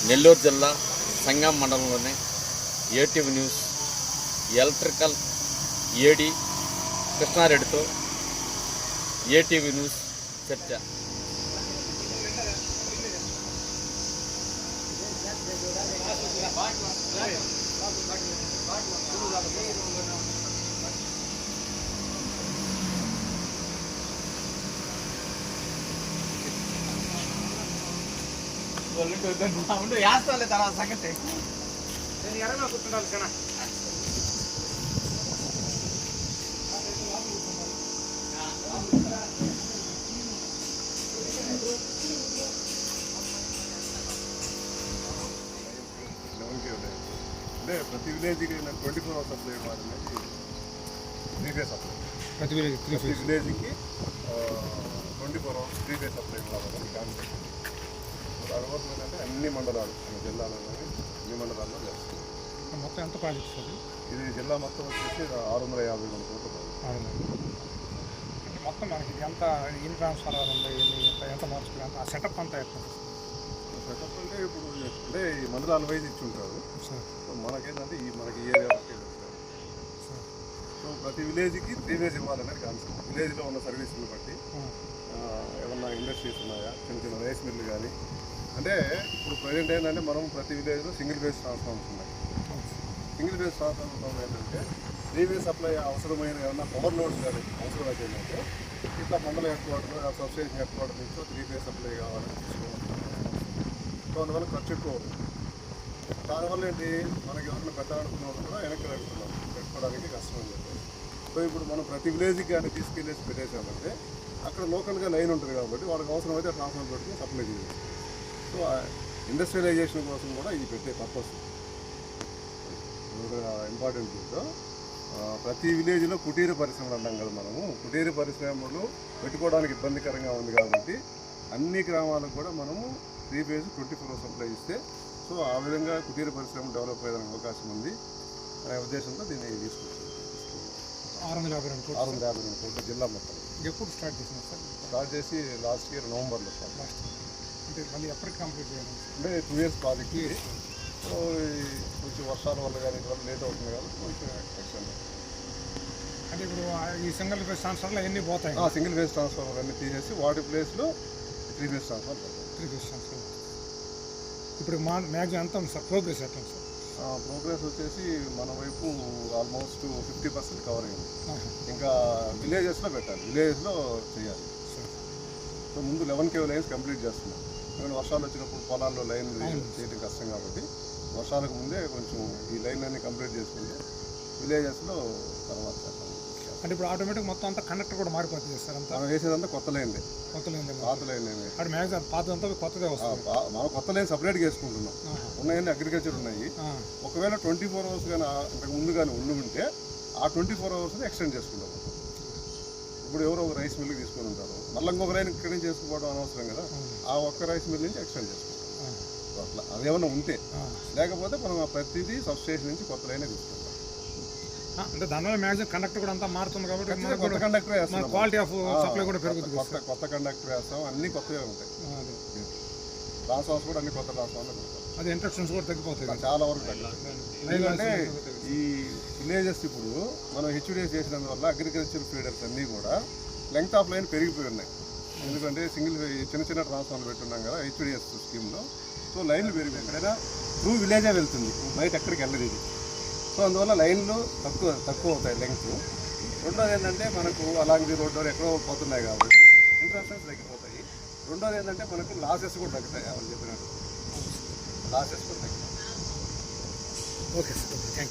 నెల్లూరు జిల్లా సంగం మండలంలోని ATV news electrical AD కృష్ణారెడ్డితో ఏటీవీ న్యూస్ చర్చ. వేస్తాలే తర్వాత సంగతి నేను ఎరగా కూర్చుంటాను కన్నా. అంటే ప్రతి విలేజ్కి 24 hours సప్లై ఇవ్వాలనేది త్రీ-ఫేజ్ సప్లై. ప్రతి విలేజ్కి 24 hours త్రీ-ఫేజ్ సప్లై ఇవ్వాలని కాన్సెప్ట్. దానివల్ల ఏంటంటే అన్ని మండలాలు మన జిల్లాలో అన్ని మండలాల్లో చేస్తుంది. మొత్తం ఎంత ప్రాజెక్ట్స్ అది? ఇది జిల్లా మొత్తం వచ్చేసి 653 కోట్ల ప్రాజెక్ట్. మొత్తం మనకి ఇది ఎంత ఎన్ని ట్రాన్స్ఫార్మర్ ఉంది, ఎంత మార్చుకుని అంత సెటప్ అంతా ఎట్లా? సెటప్ అంటే ఇప్పుడు అంటే ఈ మండలాల వైజ్ ఇచ్చి ఉంటారు. సో మనకేంటంటే మనకి ఈ ఏరియా వరకే వెళ్తారు. సో ప్రతి విలేజ్కి త్రీ-ఫేజ్ ఇవ్వాలనేది కాన్సెప్ట్. విలేజ్లో ఉన్న సర్వీసులను బట్టి ఏమన్నా ఇండస్ట్రీస్ ఉన్నాయా, చిన్న చిన్న రైస్ మిల్లు కానీ. అంటే ఇప్పుడు ప్రజెంట్ ఏంటంటే మనం ప్రతి విలేజ్లో సింగిల్ ఫేజ్ ట్రాన్స్ఫార్మర్స్ ఉన్నాయి. సింగిల్ ఫేజ్ ట్రాన్స్ఫార్మర్ ఏంటంటే త్రీ-ఫేజ్ సప్లై అవసరమైన ఏమన్నా పవర్ లోడ్స్ కానీ అవసరం అయితే ఏంటంటే ఇట్లా మండల head quarter, substation head quarter నుంచి త్రీ-ఫేజ్ సప్లై కావాలని తీసుకోవాలి. సో అందువల్ల ఖర్చు ఎక్కువ అవుతుంది. దానివల్ల ఏంటి మనకి ఎవరైనా పెట్టాలనుకున్న వాళ్ళు కూడా వెనక్కి పెడుతున్నాం, పెట్టుకోవడానికి కష్టం అని చెప్పి. సో ఇప్పుడు మనం ప్రతి విలేజ్కి కానీ తీసుకెళ్ళేసి పెట్టేసామంటే అక్కడ లోకల్గా లైన్ ఉంటుంది కాబట్టి వాళ్ళకి అవసరమైతే ట్రాన్స్ఫార్మర్ పెట్టుకుని సప్లై చేయాలి. సో ఇండస్ట్రియలైజేషన్ కోసం కూడా ఇది పెట్టే పర్పస్ ఇంపార్టెంట్. దీంట్లో ప్రతి విలేజ్లో కుటీర పరిశ్రమలు అంటాం కదా మనము. కుటీర పరిశ్రమలు పెట్టుకోవడానికి ఇబ్బందికరంగా ఉంది కాబట్టి అన్ని గ్రామాలకు కూడా మనము త్రీ-ఫేజ్ 24 hours సప్లై ఇస్తే సో ఆ విధంగా కుటీర పరిశ్రమలు డెవలప్ అయ్యేదానికి అవకాశం ఉంది అనే ఉద్దేశంతో దీన్ని తీసుకొచ్చాం. 652 కోట్ల జిల్లా మొత్తం. ఎప్పుడు స్టార్ట్ చేసినారు సార్? స్టార్ట్ చేసి లాస్ట్ ఇయర్ నవంబర్లో స్టార్ట్. అంటే మళ్ళీ ఎప్పటికి కంప్లీట్ చేయాలి? అంటే 2 years ప్రాజెక్ట్. సో కొంచెం వర్షాల వల్ల కానీ ఇటువల్ల లేట్ అవుతుంది కాబట్టి కొంచెం ఎక్స్టెండ్. అంటే ఇప్పుడు ఈ సింగిల్ ఫేజ్ ట్రాన్స్ఫార్మర్లు అన్నీ పోతాయి? సింగిల్ ఫేజ్ ట్రాన్స్ఫార్మర్ అన్నీ తీసేసి వాటి ప్లేస్లో త్రీ-ఫేజ్ ట్రాన్స్ఫార్మర్ పెడతాం. Three-phase transformer. ఇప్పుడు మ్యాక్సిమం ఎంత ఉంది సార్? ప్రోగ్రెస్ ఎట్లా సార్? ప్రోగ్రెస్ వచ్చేసి మన వైపు ఆల్మోస్ట్ 50% కవర్ అయింది. ఇంకా విలేజెస్లో పెట్టాలి, విలేజెస్లో చేయాలి. సో ముందు 11 kV లైన్స్ కంప్లీట్ చేస్తున్నాం. ఎందుకంటే వర్షాలు వచ్చినప్పుడు పొలాల్లో లైన్ చేయడం కష్టం కాబట్టి వర్షాలకు ముందే కొంచెం ఈ లైన్లన్నీ కంప్లీట్ చేసుకుంటే విలేజెస్లో తర్వాత చేస్తాం. అంటే ఇప్పుడు ఆటోమేటిక్ మొత్తం అంతా కండక్టర్ కూడా మారిపోతుంది సార్? అంతా మనం వేసేదంతా కొత్త లైన్లే. కొత్త లైన్? పాత లైన్ అంటే మ్యాక్సిమం పాతంతా కొత్తదే వస్తుంది. మనం కొత్త లైన్ సపరేట్గా వేసుకుంటున్నాం. ఉన్నాయన్నీ అగ్రికల్చర్ ఉన్నాయి. ఒకవేళ 24 hours కానీ ఇంతకు ముందు కానీ ఉంటే ఆ 24 hours ఎక్స్టెండ్ చేసుకుంటాం. ఇప్పుడు ఎవరో ఒక రైస్ మిల్కి తీసుకొని ఉంటారు, మళ్ళీ ఇంకొక లైన్ ఇక్కడి నుంచి చేసుకోవడం అనవసరం కదా. ఆ ఒక్క రైస్ మిల్ నుంచి ఎక్స్టెండ్ చేసుకుంటాం. సో అట్లా అదేమన్నా ఉంటే, లేకపోతే మనం ప్రతిదీ సబ్స్టేషన్ నుంచి కొత్త లైనే తీసుకుంటాం. అంటే దానివల్ల మ్యాక్సిమం కండక్టర్ కూడా అంతా మారుతుంది కాబట్టి కొత్త కండక్టర్ వేస్తాం, క్వాలిటీ ఆఫ్ సప్లై కూడా పెరుగుతుంది. కొత్త కండక్టర్ వేస్తాం, అన్నీ కొత్తగా ఉంటాయి. ట్రాన్స్ఫార్మర్స్ కూడా అన్ని కొత్త ట్రాన్స్ఫార్మర్లు పెడతాం. అది ఇంట్రక్షన్స్ కూడా తగ్గిపోతాయి, చాలా వరకు తగ్గుతాయి. ఎందుకంటే ఈ విలేజెస్ ఇప్పుడు మనం హెచ్డిఎస్ చేసినందువల్ల అగ్రికల్చర్ ఫీడర్స్ అన్నీ కూడా లెంగ్త్ ఆఫ్ లైన్ పెరిగిపోయి ఉన్నాయి. ఎందుకంటే చిన్న చిన్న ట్రాన్స్ఫార్మర్ పెట్టున్నాం కదా హెచ్డిఎస్ స్కీమ్లో. సో లైన్లు పెరిగిపోయి ఎక్కడైనా త్రూ విలేజే వెళ్తుంది, బయట ఎక్కడికి వెళ్ళదు ఇది. సో అందువల్ల లైన్లు తక్కువ అవుతాయి లెంగ్త్. రెండోది ఏంటంటే మనకు అలాంటి రోడ్డు ఎక్కడో పోతున్నాయి కాబట్టి ఇంట్రెస్టెన్స్ తగ్గిపోతాయి. రెండోది ఏంటంటే మనకు లాసెస్ కూడా తగ్గుతాయి. వాళ్ళు చెప్పినట్టు లాసెస్ కూడా తగ్గుతాయి. Okay sir, thank you.